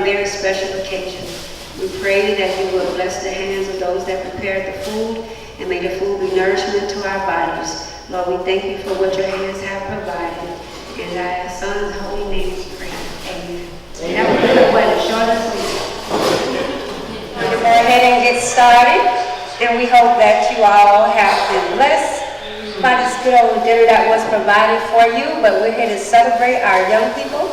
very special occasion. We pray that you will bless the hands of those that prepared the food, and may the food be nourishment to our bodies. Lord, we thank you for what your hands have provided. In thy son's holy name we pray. Amen. That was a good one, short and sweet. We'll go ahead and get started. And we hope that you all have been blessed by this good old dinner that was provided for you. But we're here to celebrate our young people.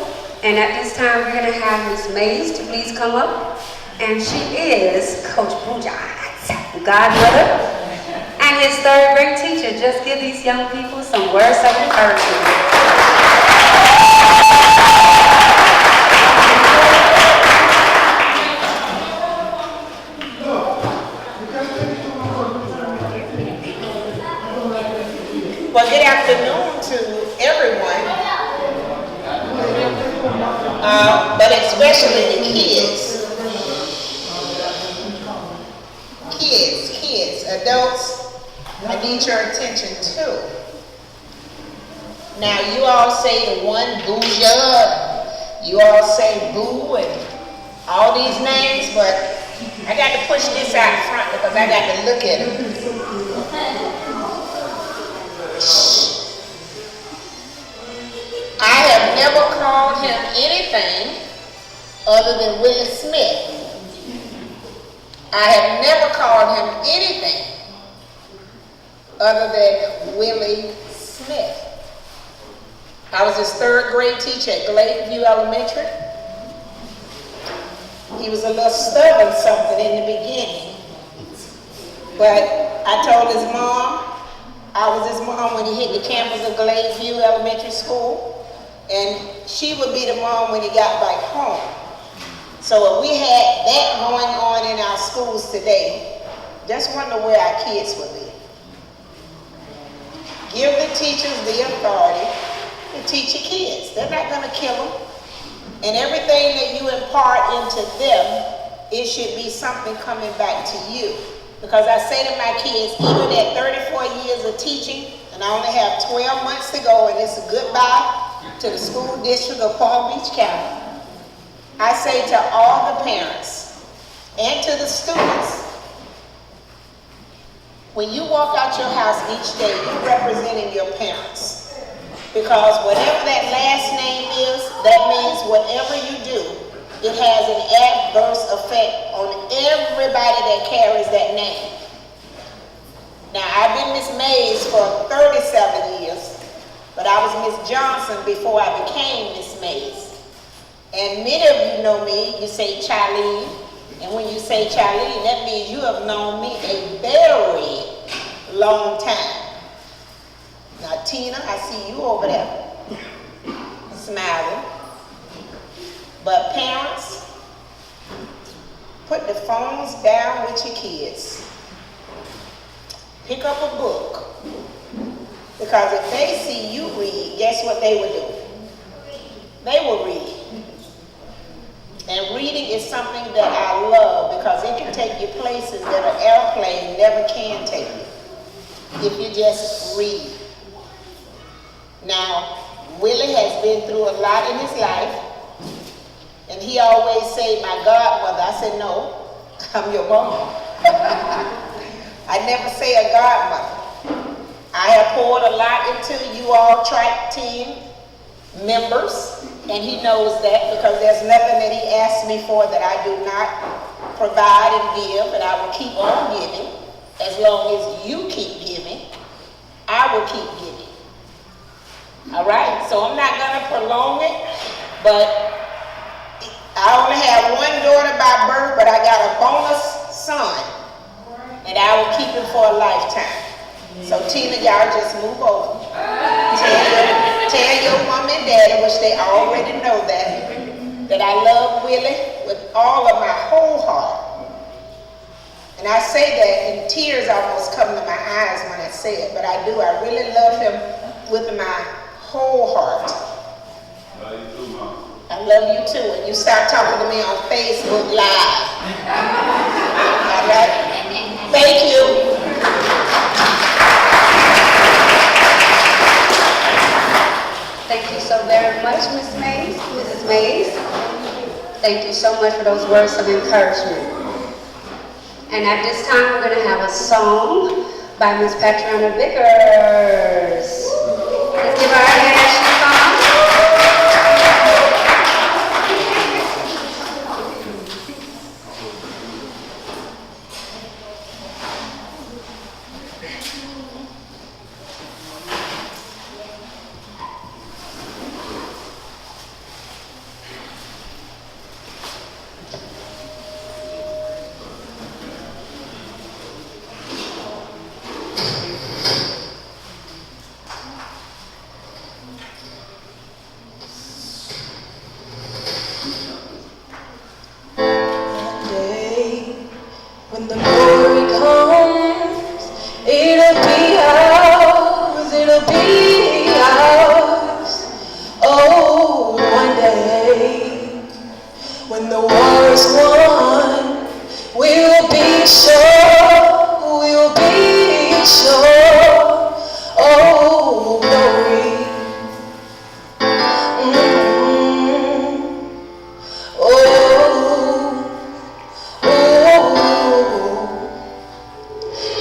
And at this time, we're going to have Miss Mays to please come up. And she is Coach Bujan's godmother and his third grade teacher. Just give these young people some words of encouragement. Well, good afternoon to everyone, but especially the kids. Kids, adults, I need your attention too. Now, you all say the one booja, you all say boo and all these names, but I got to push this out front because I got to look at them. I have never called him anything other than Willie Smith. I have never called him anything other than Willie Smith. I was his third grade teacher at Gladeview Elementary. He was a little stubborn something in the beginning, but I told his mom, I was his mom when he hit the campus of Gladeview Elementary School, and she would be the mom when he got back home. So if we had that going on in our schools today, just wonder where our kids would be. Give the teachers the authority to teach your kids. They're not going to kill them. And everything that you impart into them, it should be something coming back to you. Because I say to my kids, even at 34 years of teaching, and I only have 12 months to go, and it's a goodbye to the school district of Palm Beach County, I say to all the parents and to the students, when you walk out your house each day, you're representing your parents. Because whatever that last name is, that means whatever you do, it has an adverse effect on everybody that carries that name. Now, I've been Miss Mays for 37 years, but I was Miss Johnson before I became Miss Mays. And many of you know me, you say Charlene, and when you say Charlene, that means you have known me a very long time. Now, Tina, I see you over there, smiling. But parents, put the phones down with your kids. Pick up a book. Because if they see you read, guess what they will do? They will read. And reading is something that I love because it can take you places that an airplane never can take you if you just read. Now, Willie has been through a lot in his life, and he always say, my godmother. I said, no, I'm your mom. I never say a godmother. I have poured a lot into you all track team members, and he knows that because there's nothing that he asks me for that I do not provide and give, and I will keep on giving. As long as you keep giving, I will keep giving. All right, so I'm not going to prolong it, but I only have one daughter by birth, but I got a bonus son, and I will keep him for a lifetime. So Tina, y'all just move over. Tell your mom and daddy, which they already know that I love Willie with all of my whole heart. And I say that and tears almost come to my eyes when I say it, but I do. I really love him with my whole heart. Love you too, Mom. I love you too. And you start talking to me on Facebook Live. All right? Thank you. Thank you so very much, Miss Mays, Mrs. Mays. Thank you so much for those words of encouragement. And at this time, we're going to have a song by Miss Patriana Vickers. Let's give her a hand as she comes. When the glory comes, it'll be ours, it'll be ours. Oh, one day, when the war is won, we'll be sure, we'll be sure. Oh, glory.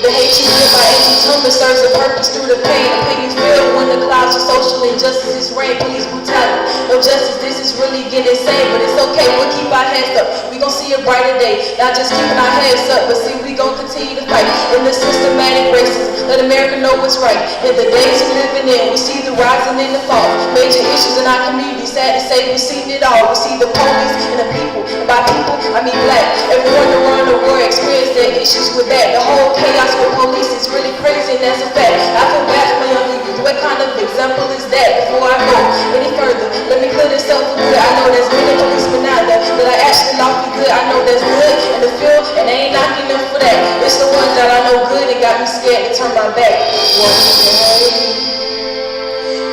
The hate you give by empty tongue serves a purpose through the pain. Opinions filled when the clouds of social injustice reign. Police brutality, no justice, this is really getting insane. But it's okay, we'll keep our heads up. We gon' see a brighter day. Not just keeping our heads up, but see we gon' continue to fight in the systematic racism. Let America know what's right. In the days we're living in, we see the rising and the fall. Major issues in our community, sad to say we've seen it all. We see the police and the people, and by people, I mean black. Everyone around the world experience their issues with that. The whole chaos with police is really crazy, and that's a fact. I feel bad for my younger youth. What kind of example is that? Before I go any further, let me clear this up for good. I know there's many policemen out there that I actually love me good. I know there's good in the field, and they ain't knocking them for that. It's the ones that I know good and got me scared to turn my back. One day,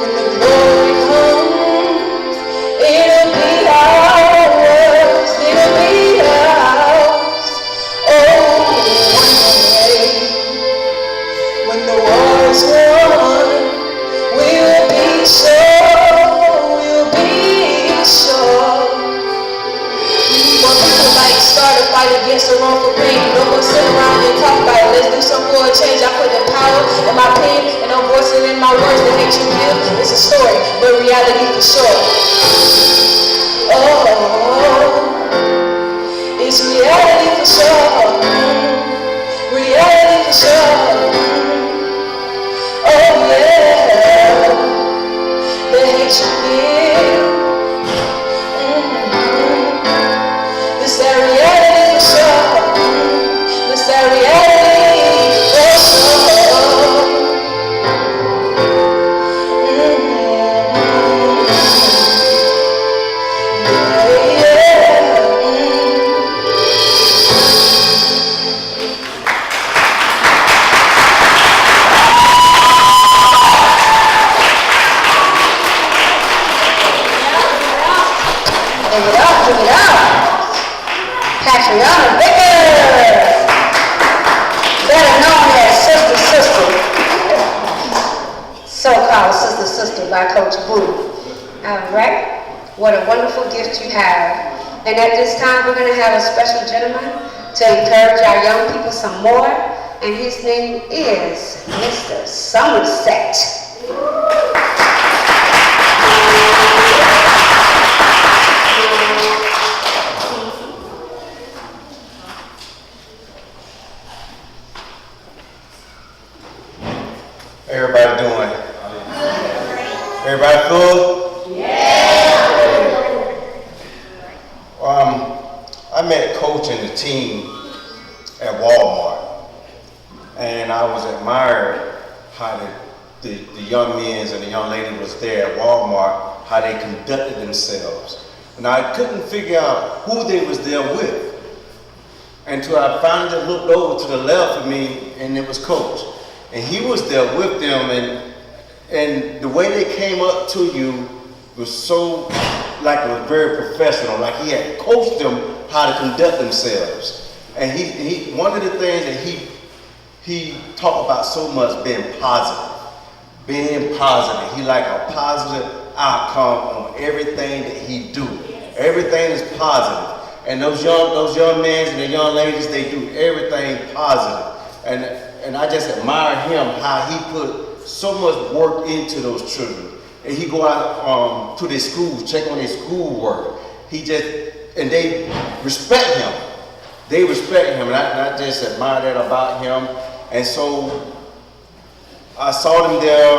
when the glory comes, it'll be ours, it'll be ours. Oh, one day, when the war is won, we'll be sure, we'll be sure. When people like start a fight against the wrongful pain, no one sit around and talk about it. Let's do something for a change. I put the power in my pen and I'm voicing in my words. The hate you give, it's a story, but reality for sure. Oh, it's reality for sure. Reality for sure. Oh yeah, the hate you give. This that reality for sure. This that reality for sure. Give it up, give it up. Patriana Vickers, better known as Sister. So-called Sister by Coach Boo. All right, what a wonderful gift you have. And at this time, we're gonna have a special gentleman to encourage our young people some more. And his name is Mr. Somerset. Everybody doing? Everybody cool? Yeah. I met Coach and the team at Walmart, and I was admired how the young men and the young lady was there at Walmart, how they conducted themselves. And I couldn't figure out who they was there with until I finally looked over to the left of me, and it was Coach. And he was there with them, and the way they came up to you was so, like it was very professional, like he had coached them how to conduct themselves. And he one of the things that he talked about so much, being positive. He like a positive outcome on everything that he do. Everything is positive. And those young men and the young ladies, they do everything positive. And I just admire him, how he put so much work into those children. And he go out to their schools, check on their schoolwork. And they respect him. They respect him, and I just admire that about him. And so I saw them there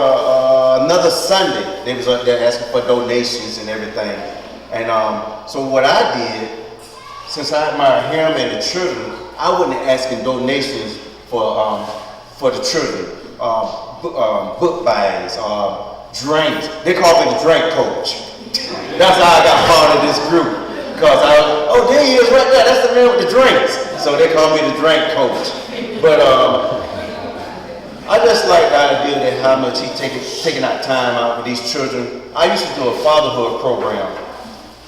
another Sunday. They was up there asking for donations and everything. And so what I did, since I admire him and the children, I wasn't asking donations for the children, book bags, drinks. They call me the drink coach. That's how I got part of this group. Because there he is right there. That's the man with the drinks. So they call me the drink coach. But I just like the idea that how much he taking that time out with these children. I used to do a fatherhood program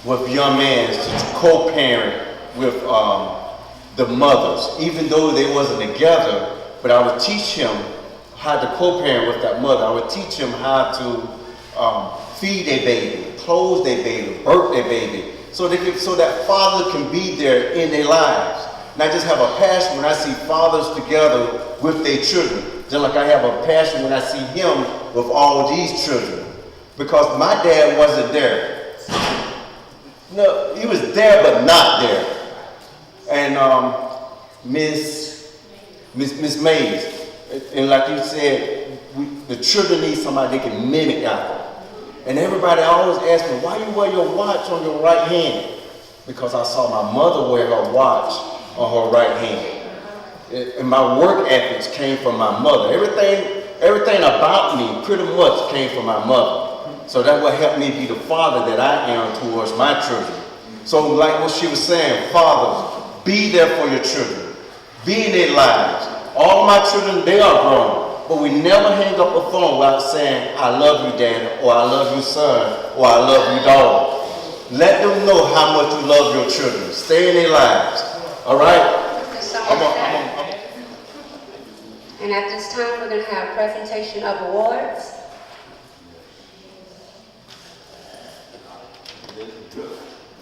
with young men to co-parent with the mothers, even though they wasn't together. But I would teach him how to co-parent with that mother. I would teach him how to feed their baby, clothe their baby, birth their baby, so that father can be there in their lives. And I just have a passion when I see fathers together with their children, just like I have a passion when I see him with all these children. Because my dad wasn't there. No, he was there but not there. And Miss Mays, and like you said, the children need somebody they can mimic after. And everybody always asks me, why you wear your watch on your right hand? Because I saw my mother wear her watch on her right hand. And my work ethics came from my mother. Everything about me pretty much came from my mother. So that's what helped me be the father that I am towards my children. So like what she was saying, fathers, be there for your children. Be in their lives. All my children, they are grown. But we never hang up a phone without saying, I love you, Dad, or I love you, son, or I love you, daughter. Let them know how much you love your children. Stay in their lives. All right? And at this time, we're going to have a presentation of awards.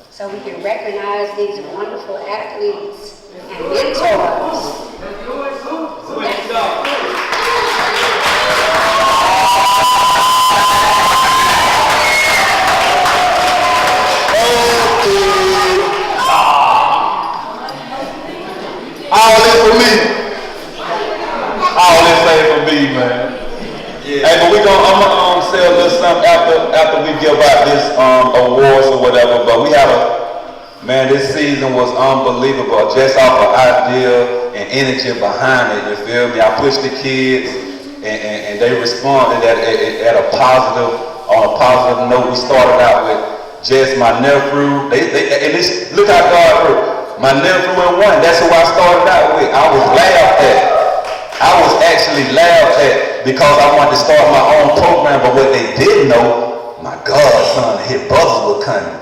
So we can recognize these wonderful athletes and mentors. All this for me. All this ain't for me, man. Yeah. Hey, but I'm gonna say a little something after we give out this awards or whatever. But we have this season was unbelievable. Just off of idea and energy behind it. You feel me? I pushed the kids, and they responded at a positive, on a positive note. We started out with just my nephew. Look how God worked. My nephew and one, that's who I started out with. I was laughed at. I was actually laughed at because I wanted to start my own program, but what they didn't know, my godson, his brothers were coming.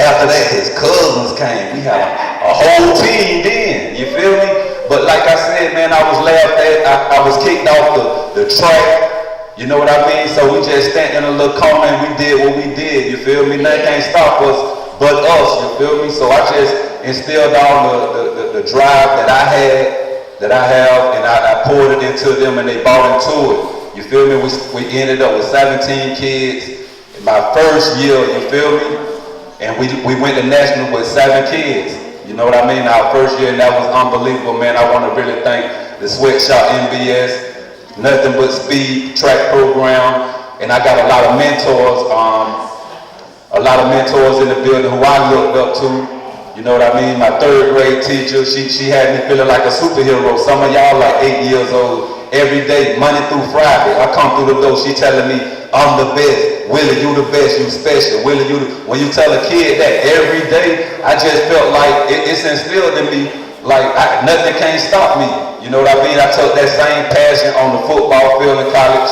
After that, his cousins came. We had a whole team then, you feel me? But like I said, man, I was laughed at. I was kicked off the track, you know what I mean? So we just stand in a little corner and we did what we did, you feel me? Nothing can't stop us but us, you feel me? So I just instilled all the drive that I have, and I poured it into them, and they bought into it. You feel me? We ended up with 17 kids in my first year, you feel me? And we went to national with 7 kids. You know what I mean? Our first year, and that was unbelievable, man. I want to really thank the SweatShop NBS, Nothing But Speed track program, and I got a lot of mentors in the building who I looked up to. You know what I mean? My 3rd grade teacher, she had me feeling like a superhero. Some of y'all like 8 years old. Every day, Monday through Friday, I come through the door, she telling me, I'm the best. Willie, you the best, you special. Willie, when you tell a kid that every day, I just felt like it's instilled in me, like nothing can't stop me. You know what I mean? I took that same passion on the football field in college.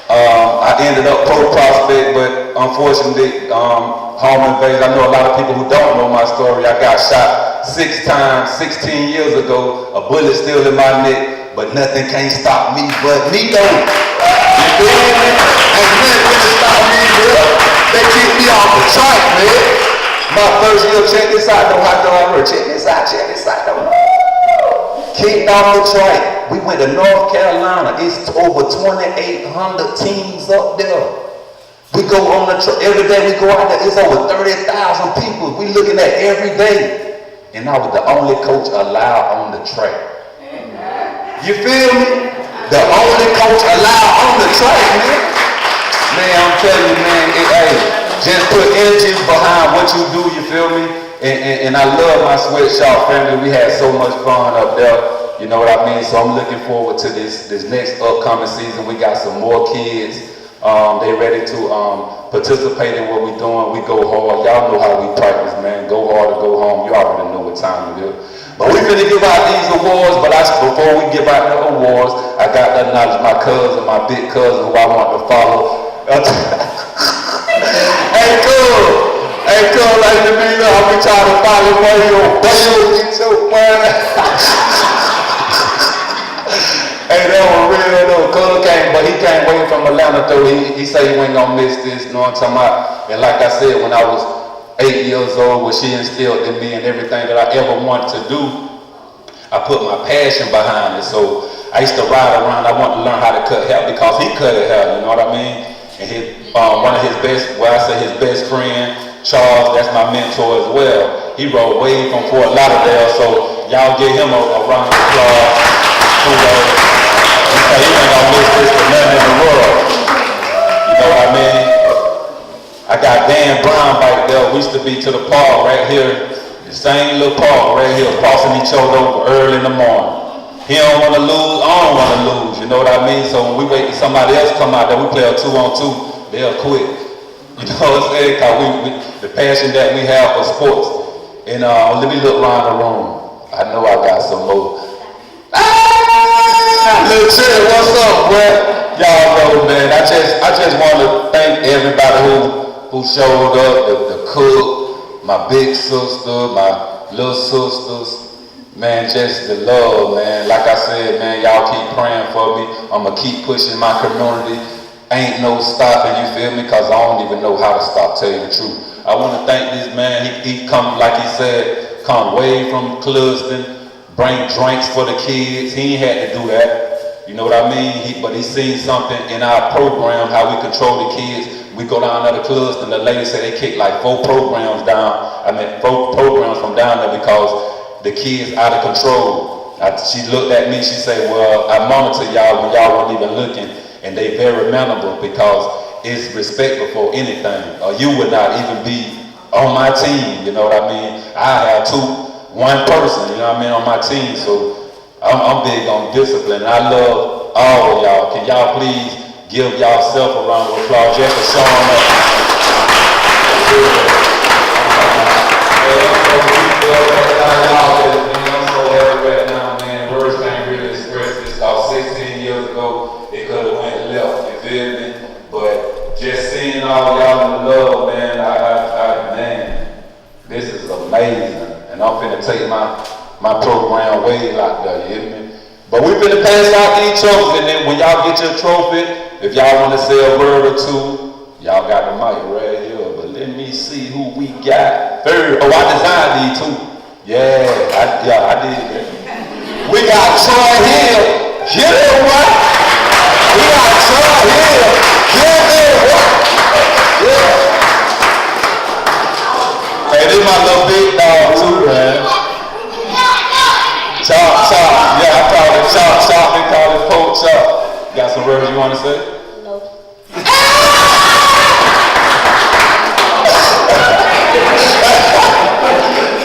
I ended up pro prospect, but unfortunately, home invasion. I know a lot of people who don't know my story. I got shot 6 times, 16 years ago. A bullet still in my neck, but nothing can't stop me but me though. You feel me? Ain't nothing gonna stop me, bro. They keep me off the track, man. My first year, check this out, though, how I work. Check this out, though. Kicked off the track. We went to North Carolina. It's over 2,800 teams up there. We go on the track. Every day we go out there, it's over 30,000 people. We looking at every day. And I was the only coach allowed on the track. You feel me? The only coach allowed on the track, man. Man, I'm telling you, man, just put energy behind what you do, you feel me? And I love my SweatShop family. We had so much fun up there, you know what I mean? So I'm looking forward to this next upcoming season. We got some more kids. They ready to participate in what we're doing. We go hard. Y'all know how we practice, man. Go hard or go home. You already know what time it is. But we finna give out these awards, but before we give out the awards, I got to acknowledge my cousin, my big cousin, who I want to follow. Hey, cuz, like the media, I'll be trying to follow you. Get your money. Hey, that was real though. Cuz came, but he can't wait from Atlanta though. He said he ain't gonna miss this, you know what I'm talking about? And like I said, when I was 8 years old, when she instilled in me and everything that I ever wanted to do, I put my passion behind it. So I used to ride around. I wanted to learn how to cut hair because he cut hair, you know what I mean? And one of his best friend, Charles, that's my mentor as well. He rode way from Fort Lauderdale, so y'all give him a round of applause. He ain't gonna miss this for nothing in the world. You know what I mean? I got Dan Brown right there. We used to be to the park right here, the same little park right here, crossing each other over early in the morning. He don't want to lose, I don't want to lose, you know what I mean? So when we wait till somebody else come out there, we play a 2-on-2, they'll quit. You know what I'm saying? Cause the passion that we have for sports. And let me look around the room. I know I got some more. Little Chill, what's up, boy? Y'all know, man. I just want to thank everybody who showed up, the cook, my big sister, my little sisters, man, just the love, man. Like I said, man, y'all keep praying for me. I'm going to keep pushing my community. Ain't no stopping, you feel me? Because I don't even know how to stop, tell you the truth. I want to thank this man. He come, like he said, come way from Clueston, bring drinks for the kids. He ain't had to do that. You know what I mean? But he seen something in our program, how we control the kids. We go down to the clubs, and the lady said they kicked like 4 programs from down there because the kids out of control. She looked at me, she said, well, I monitor y'all when y'all weren't even looking, and they very memorable because it's respect before anything. Or you would not even be on my team, you know what I mean? I have one person, you know what I mean, on my team, so I'm big on discipline. I love all of y'all. Can y'all please give yourself a round of applause just for showing up. I'm so happy right now, man. Words can't really express this. About 16 years ago, it could have went left, you feel me? But just seeing all y'all in the love, man, man, this is amazing. And I'm finna take my program way out there, you hear me? But we finna pass out these trophies, and then when y'all get your trophy, if y'all want to say a word or two, y'all got the mic right here. But let me see who we got third. Oh, I designed these too. Yeah, I did that. We got Troy Hill. Get it, what? We got Troy Hill. Get it, what? Yeah. Hey, this is my little big dog too, man. Chop. Yeah, I call it chop. They call it pork chop. Got some words you want to say? No.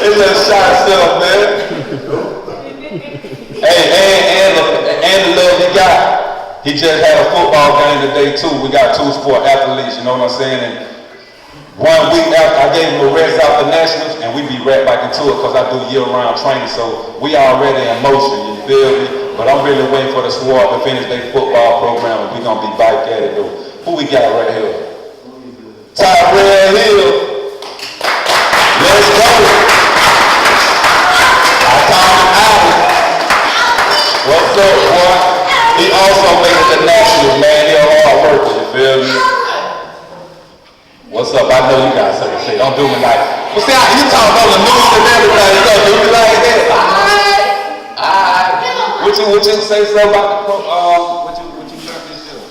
It's just shot itself, man. Hey, and the love he got. He just had a football game today too. We got 2 sport athletes, you know what I'm saying? And 1 week after, I gave him a rest out the nationals, and we be right back into it because I do year-round training. So we already in motion, you feel me? But I'm really waiting for the squad to finish their football program, and we're going to be back at it, though. Who we got right here? Tyrell Hill. Let's go. I call him out. What's up, boy? He also made it the nationals, man. He a hard worker, you feel me? What's up? I know you got something to say. Don't do me like Well, see, you talk on the news and everything, so do you like that? Alright. What you say so about the what you learned this year?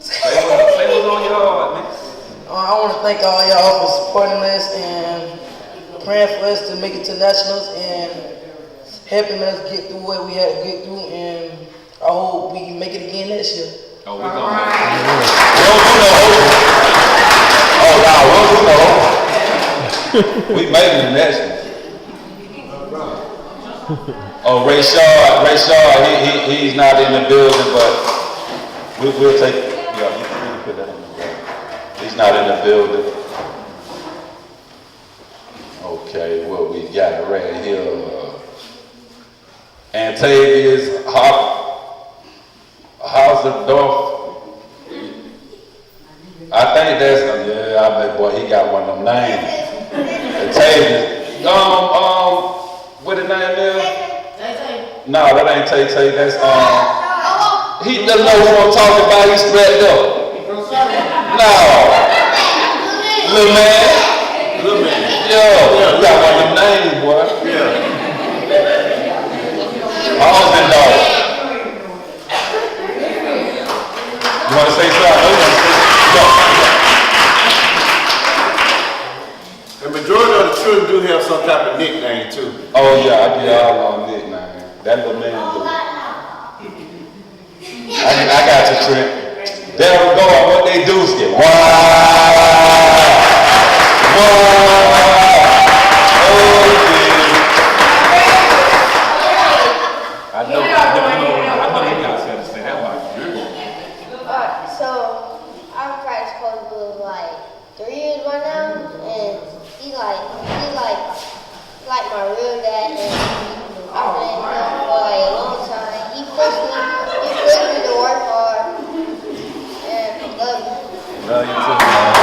Say what's on your heart, man. I want to thank all y'all for supporting us and praying for us to make it to nationals and helping us get through what we had to get through, and I hope we can make it again next year. Oh, we gonna. Oh, no, we made it national. Oh, Ray Shaw, he's not in the building, but we'll take. Yeah, you can put that on the board. He's not in the building. Okay, what we got right here? Antavius Hausendorf. I think that's I bet boy he got one of them names. Antavius. What the name is? No, that ain't Tay Tay. That's he doesn't know what I'm talking about. He's spread up. No, little man. Yo, you got one of them names, boy. Yeah. Hausendorf. You want to say something? The majority of the children do have some type of nickname too. Oh yeah, I get all on nickname. That little man do. I got you, Trent. There we go. What they do, skip. Wow. I know you got something to say. That might be good. So our practice coach was like 3 years right now, and he like my real dad, and I've been him for like a long time. He pushed me to work hard, and love you. Love you too, man.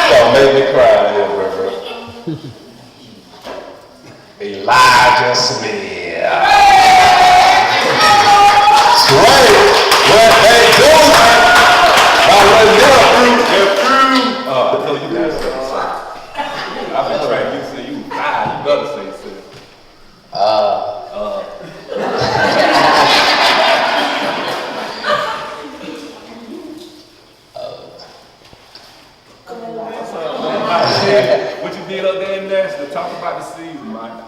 Don't make me cry here, bro. Elijah Smith. That's right. What they do, they're through. I know you guys say something. I've been trying to say you fine. You better say something. What you did up there in Nashville? Talk about the season, Mike.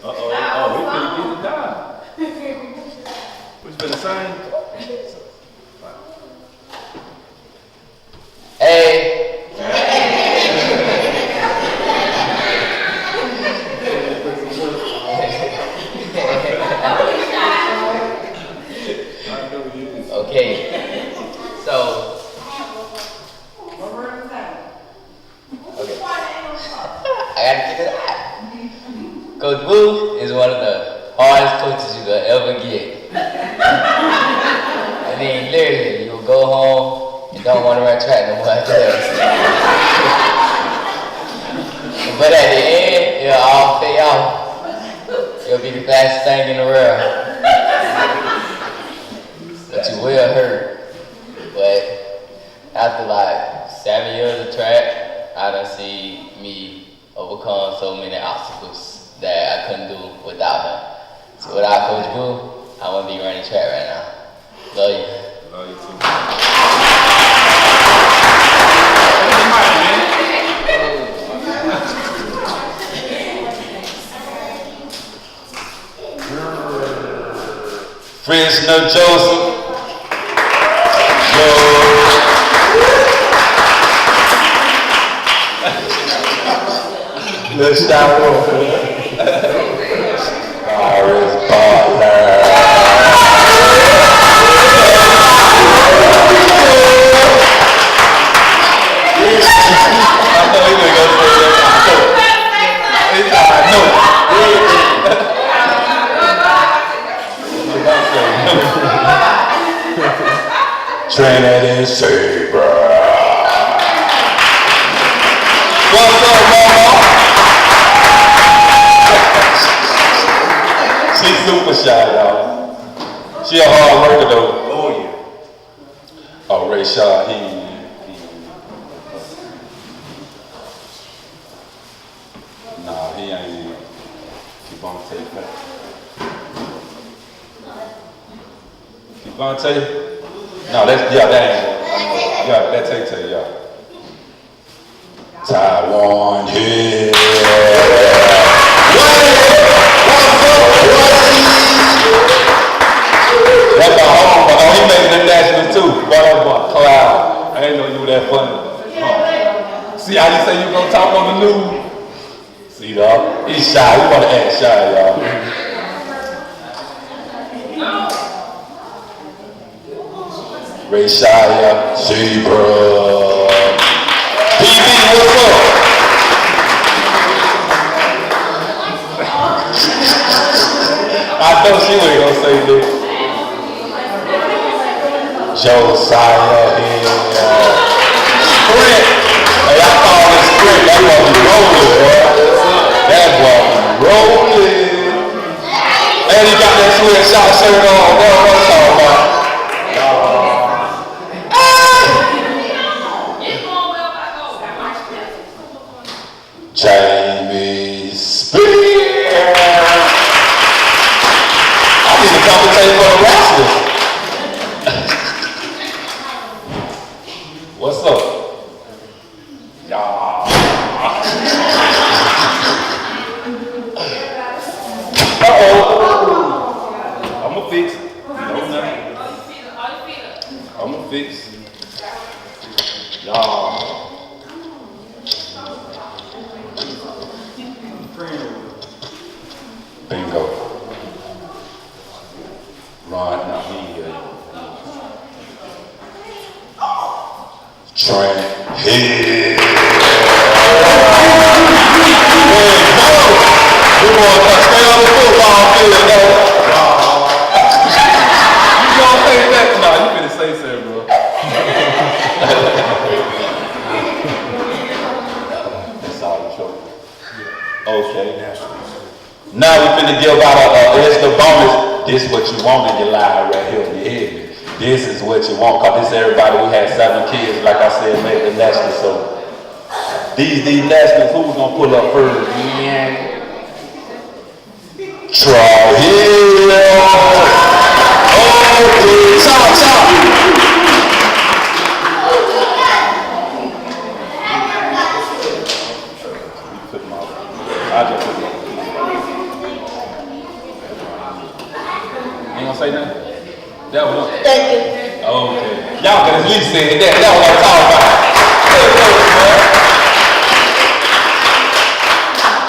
Oh, we finna get it done. What you been saying? Hey. Okay. So. Okay. I gotta get it out. Coach Boo is one of the hardest coaches you could ever get. I mean, literally, you'll go home and don't want to run track no more after that. But at the end, it'll all pay off. It'll be the fastest thing in the world. But you will hurt. But after like 7 years of track, I done see me overcome so many obstacles that I couldn't do without him. So without Coach Boo, I wouldn't be running track right now. Love you. Love you too. Fresno Joseph. Let's shout out. Trinity Saber. What's up, mama? She super shy, y'all. She a hard worker though. Oh yeah. Oh, Ray Shaw, he nah, he ain't. Keep on taking that. Keep on taking. No, that's that ain't. Yeah, that take y'all. Taiwan here. That's my home, but he making the national too. Boy, that boy Cloud. I ain't know you were that funny. See how you say you gonna talk on the news? See, dog, he's shy. We wanna act shy, y'all. Ray Shia, Zebra. PB, what's up? I know she wasn't gonna say this. Josiah here. Sprint. Hey, I call this sprint. That boy be rolling, boy. That boy be rolling. And he got that SweatShop shirt on. That's what I'm talking about. Jamie Spears. I need to compensate for the wrestlers. What's up? Y'all. Uh-oh. I'ma fix it. No, nothing. I'ma fix it. Y'all. Bingo. Ron, now he Trent Hill. You want to stay on the football field, though. You gonna say that? Nah, you finna say something, bro. That's all you show. Okay. Now we finna give out a extra bonus. This what you want in your life right here. You hear me? This is what you want. Cause this everybody, we had 7 kids, like I said, made the national. So these nationals, who's gonna pull up first? Yeah. Troy Hill. Okay, chop. Say nothing? That was up. Thank you. Okay. Y'all can at least say that. That was what I'm talking about.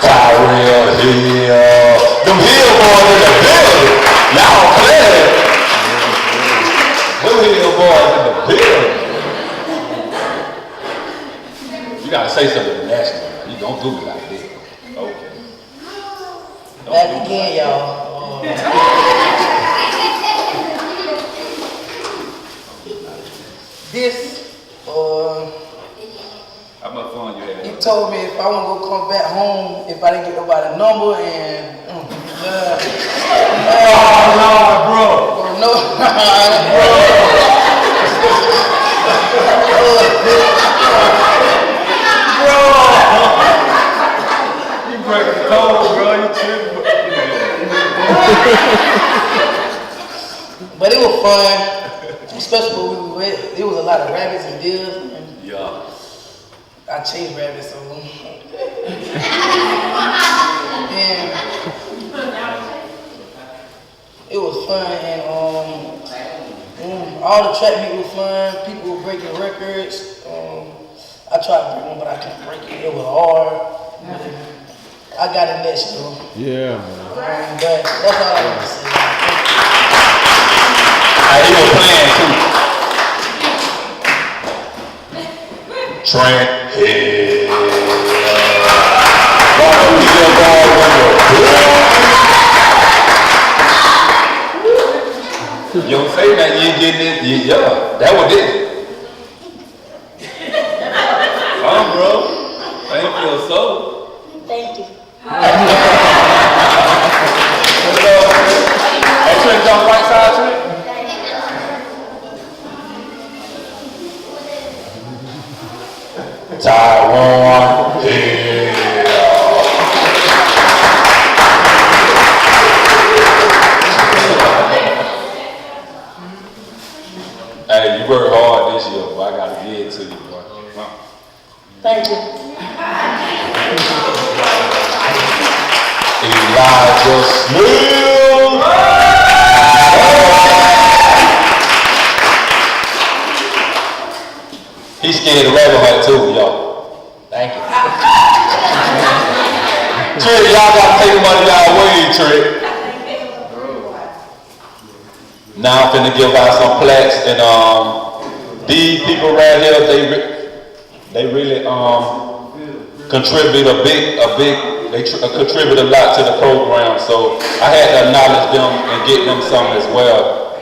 Tyrell Hill. Them Hill boys in the building. Y'all playing. Them Hill boys in the building. You gotta say something national. You don't do it like this. Okay. Back again, y'all. How much fun you had? He told me if I want to go come back home, if I didn't get nobody's number and bro. No, You breaking the code, bro. You tripping. But it was fun, especially when we went. There was a lot of rabbits and deers. And Yeah. I chased rabbits, so and it was fun, and all the track meet was fun. People were breaking records. I tried to break one, but I couldn't break it. It was hard. I got it next though. Yeah, man. But that's all I want to say. He was playing too. Trent Hill. You don't say that, you ain't getting it. Yeah, that was it. Bro. Thank you so. Thank you. it to you, boy. Come on. Thank you. Elijah Smith. He's scared of rabbit too, y'all. Thank you. Trick, y'all gotta take money y'all way, Trick. Now I'm finna give out some plaques, and these people right here, they really contribute they contribute a lot to the program, so I had to acknowledge them and get them some as well.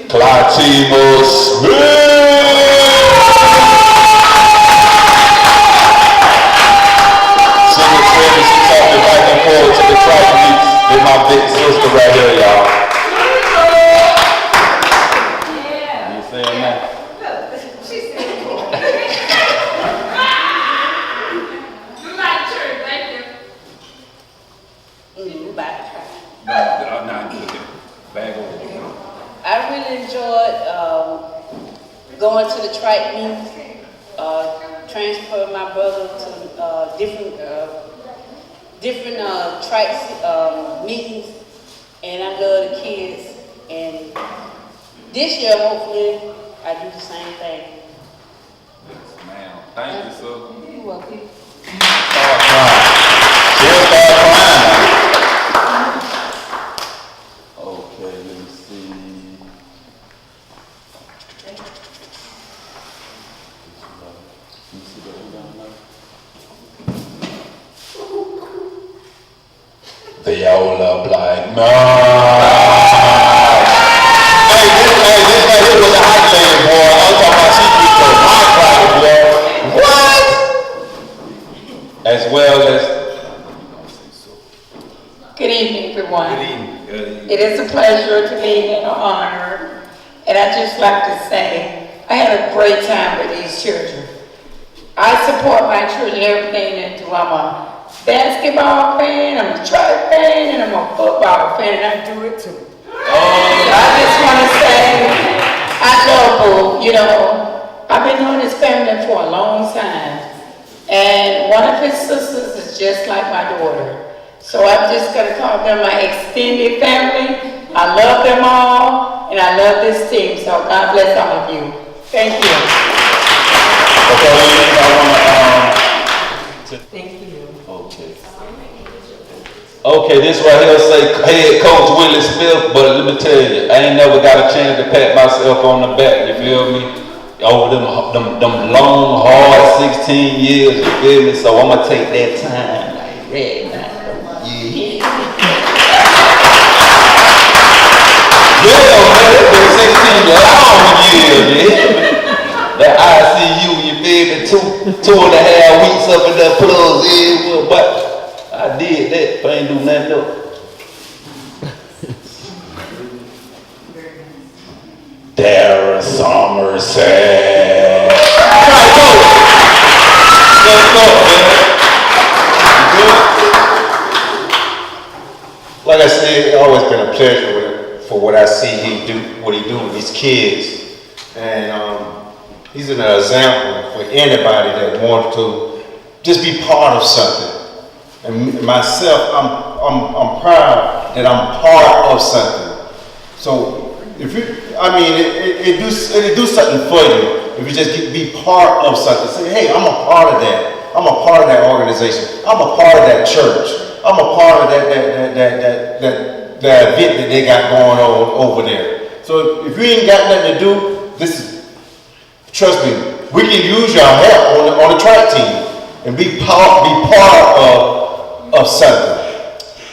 Clytima Smith! Secretary, she talking back and forth to the track meets with my big sister right here, y'all. You saying that? I really enjoyed going to the track meets, transferring my brother to different track meetings, and I love the kids. And this year, hopefully, I do the same thing. Yes, ma'am. Thank you, sir. You're welcome. Start crying. She'll start crying. Okay, let me see. They all up like, no. Hey, this right here was a hot lady, boy. I'm talking about she beat the hot boy. What? As well as. Good evening, everyone. Good evening. Good evening. It is a pleasure to be and an honor. And I'd just like to say, I had a great time with these children. I support my children in everything they do. I'm a basketball fan, I'm a track fan, and I'm a football fan, and I do it too. So I just want to say, I love Boo. You know, I've been knowing his family for a long time. And one of his sisters is just like my daughter. So I'm just going to call them my extended family. I love them all, and I love this team. So God bless all of you. Thank you. Okay, I want to, Thank you. okay. Okay, this right here say head coach Willie Smith, but let me tell you, I ain't never got a chance to pat myself on the back, you feel me? Over them long, hard 16 years, you feel me? So I'm gonna take that time like that now. Yeah. Yeah, man, it's been 16 long years, yeah. That ICU, you feel me? 2.5 weeks up in that plugs in, but I did that, but I ain't do nothing else. Dara Somerset. Let's go, man. Like I said, it's always been a pleasure for what I see what he do with these kids. And he's an example for anybody that wants to just be part of something. And myself, I'm proud that I'm part of something. So if you, it do something for you if you just be part of something. Say, hey, I'm a part of that. I'm a part of that organization. I'm a part of that church. I'm a part of that event that they got going on over there. So if you ain't got nothing to do, trust me, we can use your help on the track team and be part of something.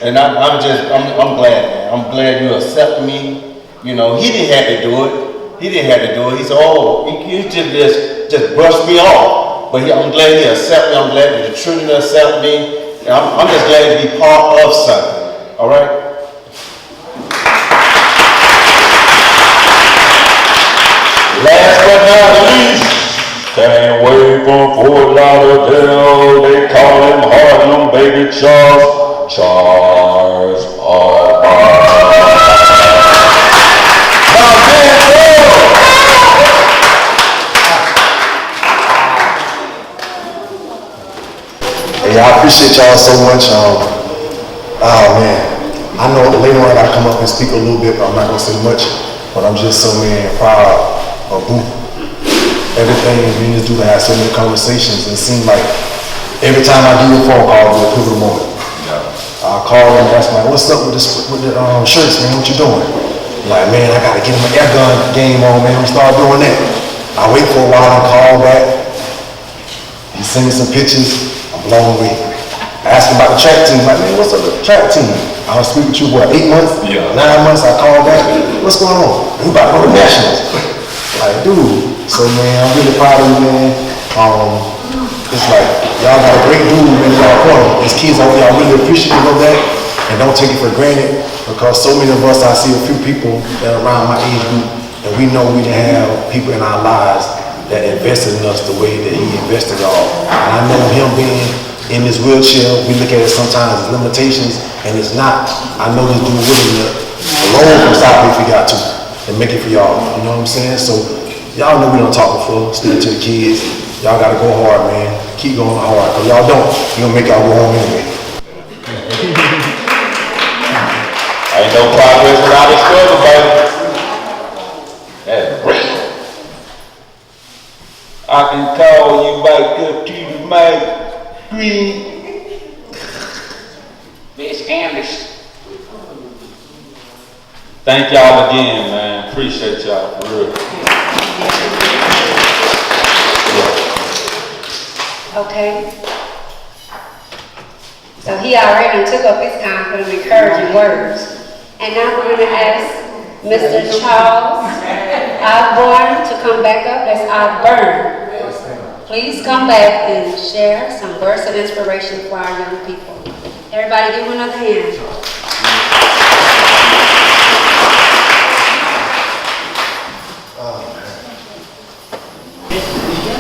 And I'm glad, man. I'm glad you accept me. You know, he didn't have to do it. He said, oh, he just brushed me off. But I'm glad he accepted me. I'm glad that the children accept me. And I'm just glad to be part of something. All right? Last but not least, can't wait from Fort Lauderdale. They call him Harlem Baby Charles Almighty. appreciate y'all so much. Oh man, I know later on I gotta come up and speak a little bit, but I'm not gonna say much. But I'm just so proud of Boo. Everything we just do to have so many conversations, and it seems like every time I do a phone call, it's a pivotal moment. I'll call and ask like, what's up with the shirts, man? What you doing? Like, man, I gotta get him an air gun game on, man. We start doing that. I wait for a while and call back. He send me some pictures. I'm blown away. I asked him about the track team. Like, man, what's up with the track team? I was speaking with you, 8 months? 9 months, I called back. What's going on? We about to go to nationals. Like, dude. So, man, I'm really proud of you, man. It's like, y'all got a great dude in y'all corner. As kids, y'all really appreciative of that and don't take it for granted, because so many of us, I see a few people that are around my age group, and we know we didn't have people in our lives that invested in us the way that he invested in y'all. And I know him being in this wheelchair, we look at it sometimes as limitations, and it's not. I know this dude willing to roll from South if he got to, and make it for y'all. You know what I'm saying? So, y'all know we don't talk before, speak to the kids. Y'all gotta go hard, man. Keep going hard, because y'all don't. You're gonna make y'all go home anyway. Ain't no progress without a struggle, baby. That's great. I can call you back up to the mic screen. Miss Anderson. Thank y'all again, man. Appreciate y'all, for real. Okay. So he already took up his time for the encouraging words. And now we're going to ask Mr. Charles Osborne to come back up. That's Osborne. Please come back and share some words of inspiration for our young people. Everybody give him another hand.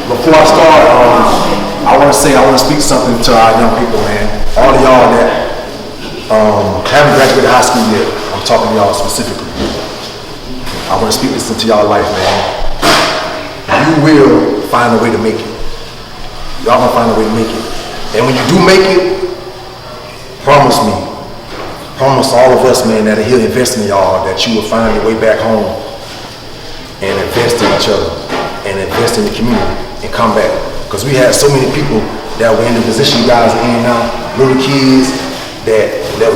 Before I start, I want to speak something to our young people, man. All of y'all that haven't graduated high school yet, I'm talking to y'all specifically. I want to speak this into y'all life, man. You will find a way to make it. Y'all gonna find a way to make it. And when you do make it, promise me, promise all of us, man, that he'll invest in y'all, that you will find your way back home and invest in each other and invest in the community and come back. Because we had so many people that were in the position you guys are in now, little kids that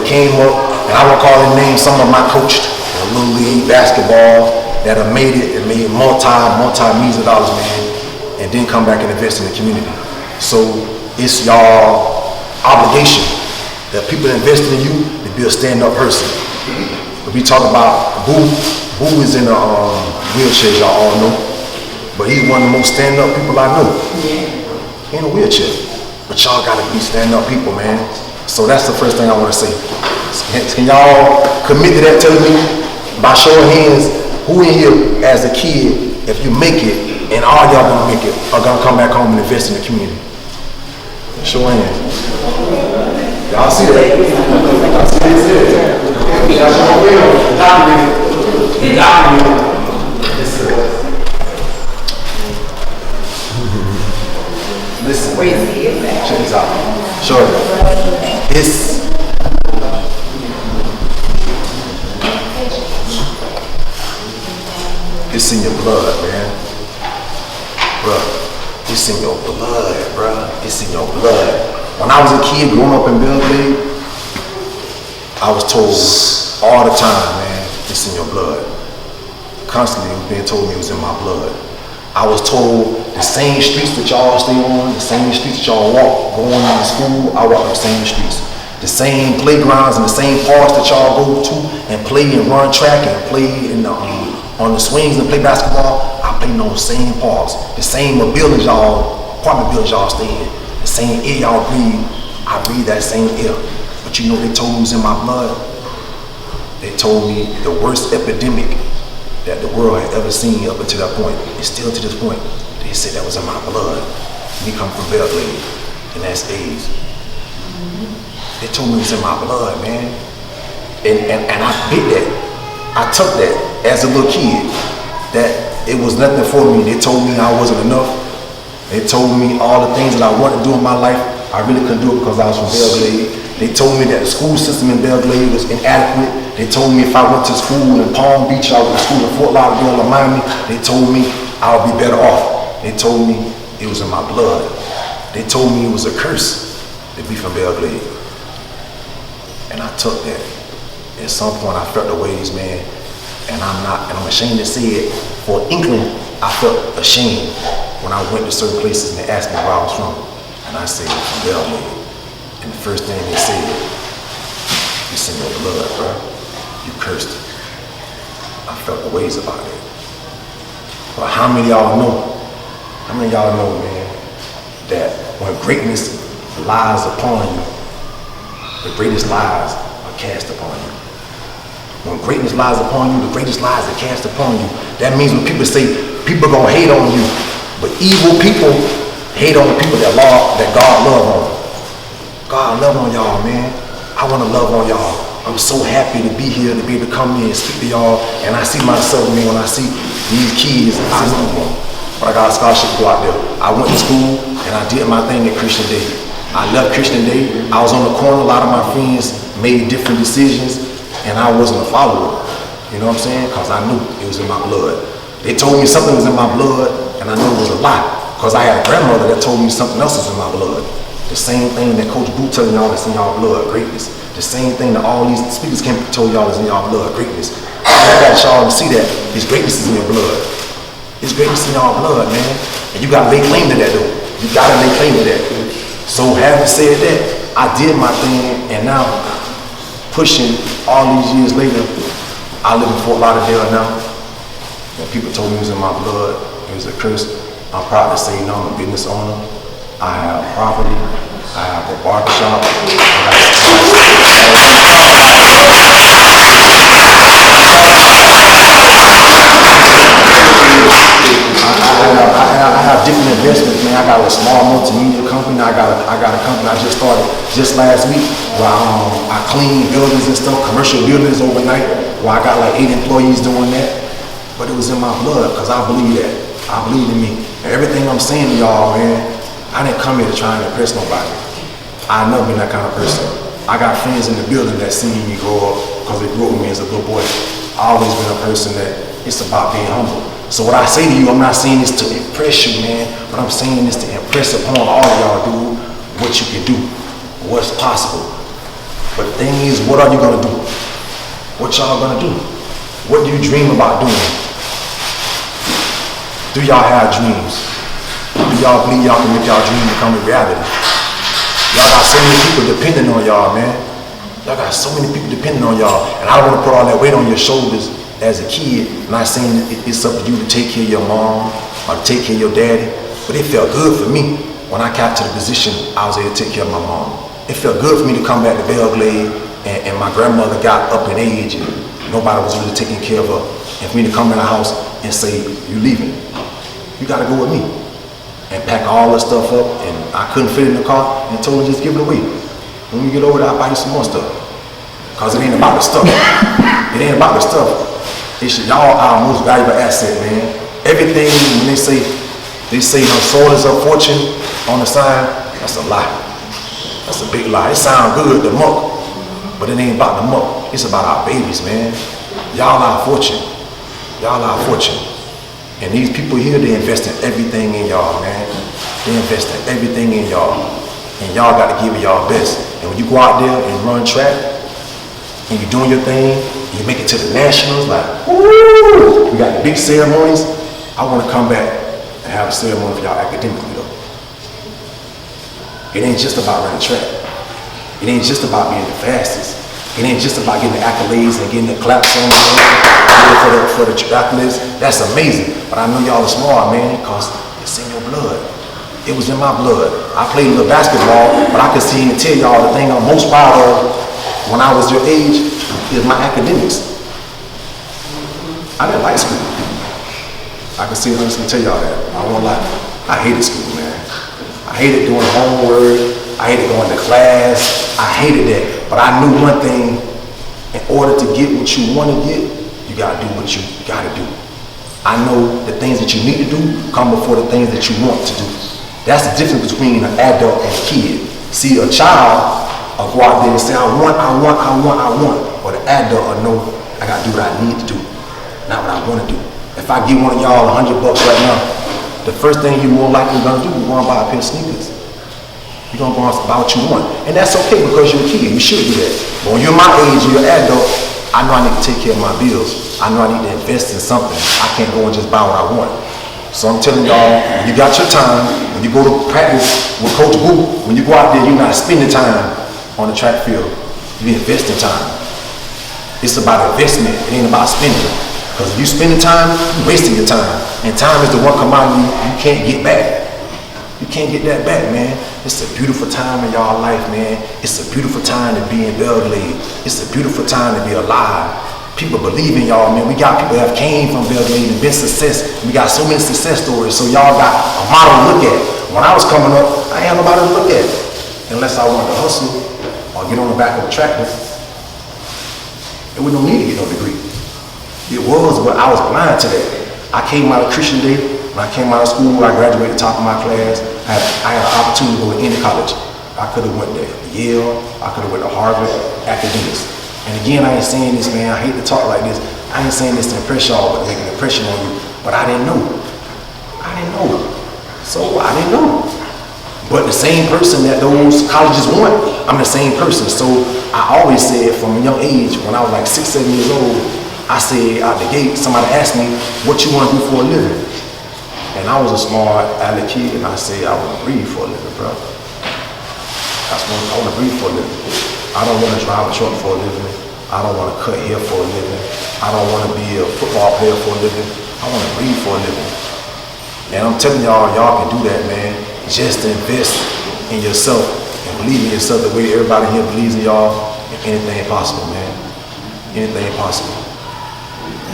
came up, and I won't call their names, some of them I coached in Little League basketball that have made it and made multi-millions of dollars, man, and then come back and invest in the community. So it's y'all obligation that people invest in you to be a stand-up person. If we talk about Boo is in a wheelchair, y'all all know, but he's one of the most stand-up people I know. He in a wheelchair, but y'all gotta be stand-up people, man. So that's the first thing I want to say. Can y'all commit to that? Tell me by show of hands, who in here as a kid, if you make it, and all y'all gonna make it, are gonna come back home and invest in the community? Show of hands. Y'all see that? Y'all see that? Listen, check this out. Sure. It's in your blood, man. Bruh, it's in your blood, bruh. It's in your blood. When I was a kid growing up in Belgrade, I was told all the time, man, it's in your blood. Constantly it was being told me it was in my blood. I was told the same streets that y'all stay on, the same streets that y'all walk going to school, I walk the same streets. The same playgrounds and the same parks that y'all go to and play and run track and play in the, on the swings and play basketball, I play in those same parks. The same buildings y'all, apartment buildings y'all stay in, the same air y'all breathe, I breathe that same air. But you know they told me it was in my blood? They told me the worst epidemic that the world had ever seen up until that point, and still to this point, they said that was in my blood. We come from Belgrade, and that's AIDS. They told me it was in my blood, man. And I did that. I took that as a little kid, that it was nothing for me. They told me I wasn't enough. They told me all the things that I wanted to do in my life, I really couldn't do it because I was from Belgrade. They told me that the school system in Belgrade was inadequate. They told me if I went to school in Palm Beach, I went to school in Fort Lauderdale or Miami, they told me I would be better off. They told me it was in my blood. They told me it was a curse to be from Belgrade. And I took that. At some point I felt the waves, man, and I'm ashamed to say it. For an inkling, I felt ashamed when I went to certain places and they asked me where I was from. And I said, from Belgrade. And the first thing they said, it's in your blood, bro. You cursed it. I felt the ways about it. But how many of y'all know? How many of y'all know, man, that when greatness lies upon you, the greatest lies are cast upon you. When greatness lies upon you, the greatest lies are cast upon you. That means when people say, people gonna hate on you, but evil people hate on the people that God love on. God love on y'all, man. I wanna love on y'all. I'm so happy to be here, to be able to come here and speak to y'all. And I see myself, man, when I see these kids, I know when I got a scholarship to go out there. I went to school and I did my thing at Christian Day. I left Christian Day. I was on the corner. A lot of my friends made different decisions and I wasn't a follower. You know what I'm saying? Because I knew it was in my blood. They told me something was in my blood and I knew it was a lie. Because I had a grandmother that told me something else was in my blood. The same thing that Coach Boo telling y'all that's in y'all blood, greatness. The same thing that all these speakers came and told y'all is in y'all blood, greatness. I got y'all to see that His greatness is in your blood. His greatness in y'all blood, man. And you gotta lay claim to that though. You gotta lay claim to that. So having said that, I did my thing and now pushing all these years later, I live in Fort Lauderdale now. And people told me it was in my blood, it was a curse. I'm proud to say now I'm a business owner. I have property, I have a barbershop, I have different investments, man. I got a small multimedia company. I got a company I just started just last week where I clean buildings and stuff, commercial buildings overnight, where I got like 8 employees doing that. But it was in my blood because I believe that. I believe in me. And everything I'm saying to y'all, man, I didn't come here to try and impress nobody. I've never been that kind of person. I got friends in the building that seen me grow up because they grew up with me as a little boy. I've always been a person that it's about being humble. So what I say to you, I'm not saying this to impress you, man, but I'm saying this to impress upon all of y'all, dude, what you can do, what's possible. But the thing is, what are you gonna do? What y'all gonna do? What do you dream about doing? Do y'all have dreams? Do y'all believe y'all can make y'all dream become a reality? Y'all got so many people depending on y'all, man. Y'all got so many people depending on y'all, and I don't want to put all that weight on your shoulders as a kid. I'm not saying it's up to you to take care of your mom or to take care of your daddy, but it felt good for me when I got to the position I was able to take care of my mom. It felt good for me to come back to Belgrade and my grandmother got up in age and nobody was really taking care of her. And for me to come in the house and say, you leaving, you gotta go with me. And pack all the stuff up and I couldn't fit it in the car and told her just give it away. When we get over there, I'll buy you some more stuff. Cause it ain't about the stuff. It ain't about the stuff. It's y'all our most valuable asset, man. Everything when they say her soul is her fortune on the sign, that's a lie. That's a big lie. It sounds good, the muck, but it ain't about the muck. It's about our babies, man. Y'all our fortune. Y'all our fortune. And these people here, they invest in everything in y'all, man. They invest in everything in y'all. And y'all got to give it y'all best. And when you go out there and run track, and you're doing your thing, and you make it to the nationals, like, woo! We got the big ceremonies. I want to come back and have a ceremony for y'all academically, though. It ain't just about running track. It ain't just about being the fastest. It ain't just about getting the accolades and getting the claps on for the triathletes. That's amazing. But I know y'all are smart, man, because it's in your blood. It was in my blood. I played a little basketball, but I can see and tell y'all the thing I'm most proud of when I was your age is my academics. I didn't like school. I can see and honestly tell y'all that. I won't lie. I hated school, man. I hated doing homework. I hated going to class. I hated that. But I knew one thing, in order to get what you want to get, you gotta do what you gotta do. I know the things that you need to do come before the things that you want to do. That's the difference between an adult and a kid. See, a child will go out there and say, I want. Or the adult will know, I gotta do what I need to do, not what I wanna do. If I give one of y'all $100 right now, the first thing you're more likely gonna do is go and buy a pair of sneakers. You're gonna go and buy what you want. And that's okay because you're a kid, you should do that. But when you're my age, you're an adult, I know I need to take care of my bills. I know I need to invest in something. I can't go and just buy what I want. So I'm telling y'all, when you got your time, when you go to practice with Coach Boo, when you go out there, you're not spending time on the track field. You invest in time. It's about investment, it ain't about spending. Because if you spending time, you're wasting your time. And time is the one commodity you can't get back. You can't get that back, man. It's a beautiful time in y'all life, man. It's a beautiful time to be in Belgrade. It's a beautiful time to be alive. People believe in y'all, man. We got people that have came from Belgrade and been success. We got so many success stories, so y'all got a model to look at. When I was coming up, I ain't had nobody to look at. Unless I wanted to hustle or get on the back of a tractor. And we don't need to get no degree. It was, but I was blind to that. I came out of Christian Day. When I came out of school, I graduated top of my class. I had an opportunity to go to any college. I could have went to Yale. I could have went to Harvard, academics. And again, I ain't saying this, man. I hate to talk like this. I ain't saying this to impress y'all, but to make an impression on you. But I didn't know. So I didn't know. But the same person that those colleges want, I'm the same person. So I always said from a young age, when I was like 6, 7 years old, I said out the gate, somebody asked me, what you want to do for a living? And I was a smart aleck kid, and I said, I want to breathe for a living, bro. I want to breathe for a living. I don't want to drive a truck for a living. I don't want to cut hair for a living. I don't want to be a football player for a living. I want to breathe for a living. And I'm telling y'all can do that, man. Just invest in yourself and believe in yourself the way everybody here believes in y'all, and anything possible, man. Anything possible.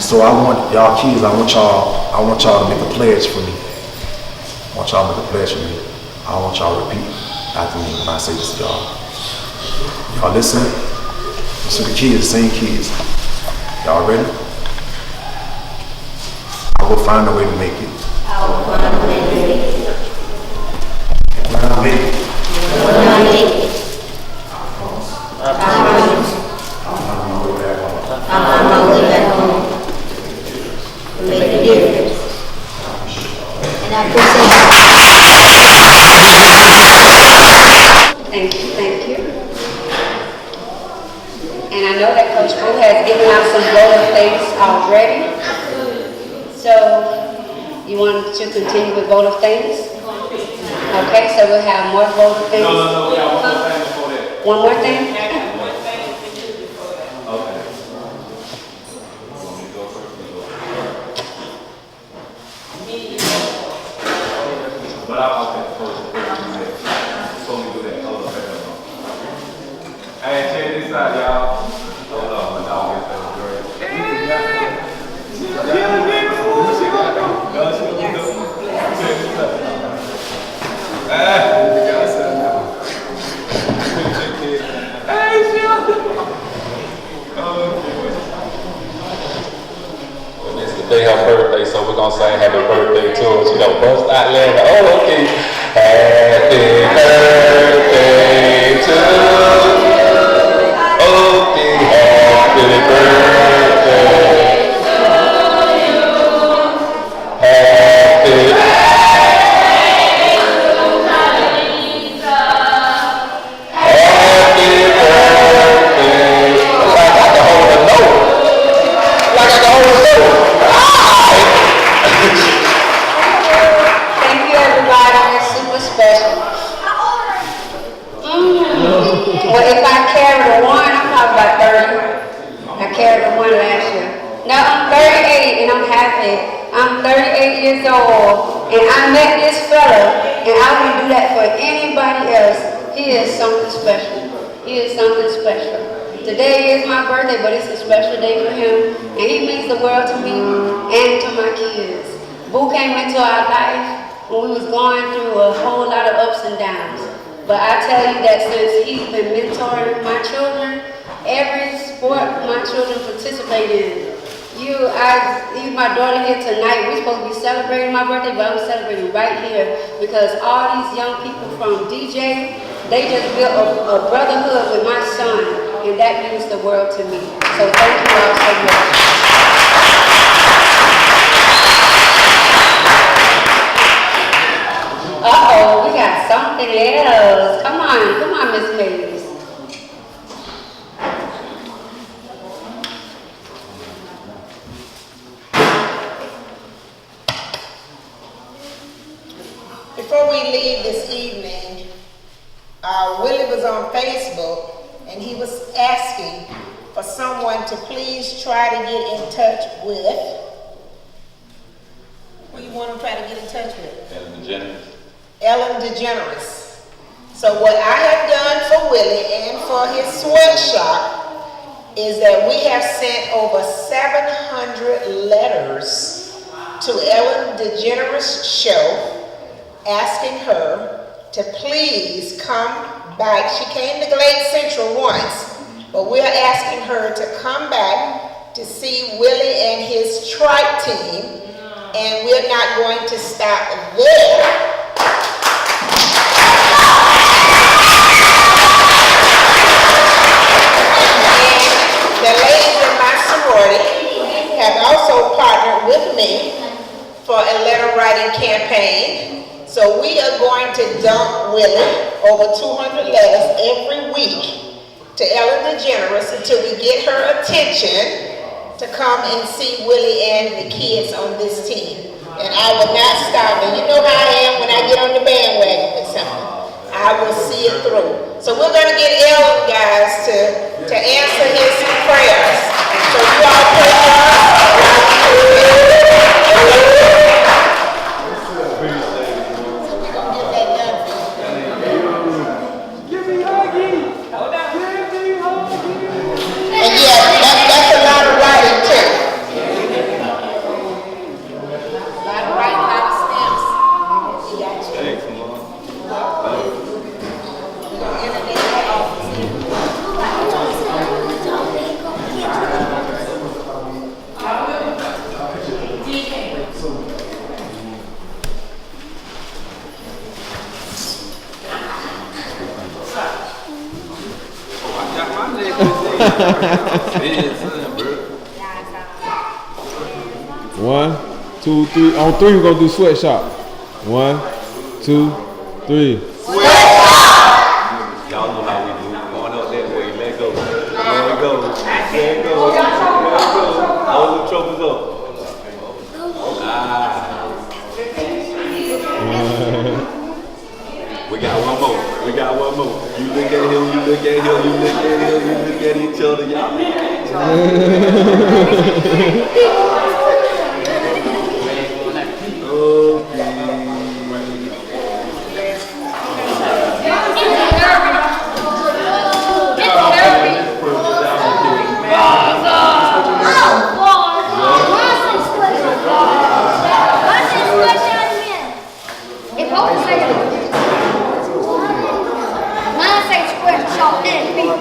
So I want y'all kids, I want y'all to make a pledge for me. I want y'all to make a pledge for me. I want y'all to repeat after me when I say this to y'all. Y'all listen? Listen to the kids, the same kids. Y'all ready? I will find a way to make it. I will find a way to make it. When I make it. When I make it. I promise. I'm on my way back home. I'm on my way back home. To make a difference. And I appreciate Thank you. And I know that Coach Boo has given out some vote of thanks already. So, you want to continue with vote of thanks? Okay, so we'll have more vote of thanks. No, we have one more thing before that. One more thing? Okay. But okay, before we do that, hold up. Hey, check this out, y'all. Hold on, my dog gets that great. It's the day her birthday, so we're gonna say happy birthday to her. She gonna bust out laughing. Oh, okay. Happy birthday to you. Okay, happy birthday to you. Happy Thank you, everybody. That's super special. Well, if I carried a 1, I'm probably about 30. I carried a 1 last year. Now I'm 38 and I'm happy. I'm 38 years old and I met this fella and I wouldn't do that for anybody else. He is something special. He is something special. Today is my birthday, but it's a special day for him and he means the world to me and to my kids. Boo came into our life when we was going through a whole lot of ups and downs. But I tell you that since he's been mentoring my children, every sport my children participate in. Even my daughter here tonight, we're supposed to be celebrating my birthday, but I'm celebrating right here because all these young people from DJ, They just built a brotherhood with my son, and that means the world to me. So thank you all so much. Uh-oh, we got something else. Come on, Miss Mays. Before we leave this evening, Willie was on Facebook and he was asking for someone to please try to get in touch with. Who you want to try to get in touch with? Ellen DeGeneres. Ellen DeGeneres. So what I have done for Willie and for his sweatshop is that we have sent over 700 letters to Ellen DeGeneres' show, asking her to please come back. She came to Glade Central once, but we're asking her to come back to see Willie and his trike team, and we're not going to stop there. And the ladies in my sorority have also partnered with me for a letter writing campaign. So we are going to dump Willie over 200 letters every week to Ellen DeGeneres until we get her attention to come and see Willie and the kids on this team. And I will not stop. And you know how I am when I get on the bandwagon with something. I will see it through. So we're going to get Ellen, guys, to answer his prayers. So you all pray for us. And yeah, that's a lot of writing too. A lot of writing, a lot of stamps. Thanks, Mom. We're going to introduce that office. One, two, three. On three, we're gonna do sweatshop. 1, 2, 3. Y'all know how we do. Going up that way, let go. Let go. Let go. Let go. Hold the trophies up. We got one more. We got one more. You look at him, you look at him, you look at him, you look at each other. Y'all look at each other. SweatShop NBS.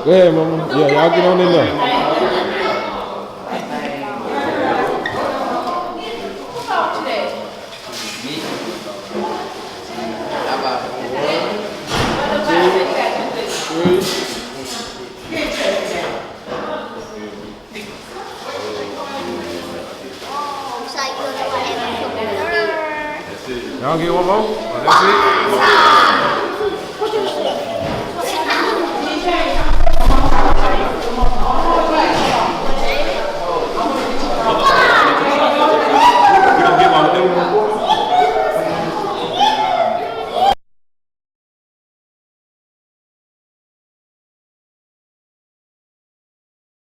Go ahead, Mama. Yeah, y'all get on in there. Y'all get one more? Oh, that's it?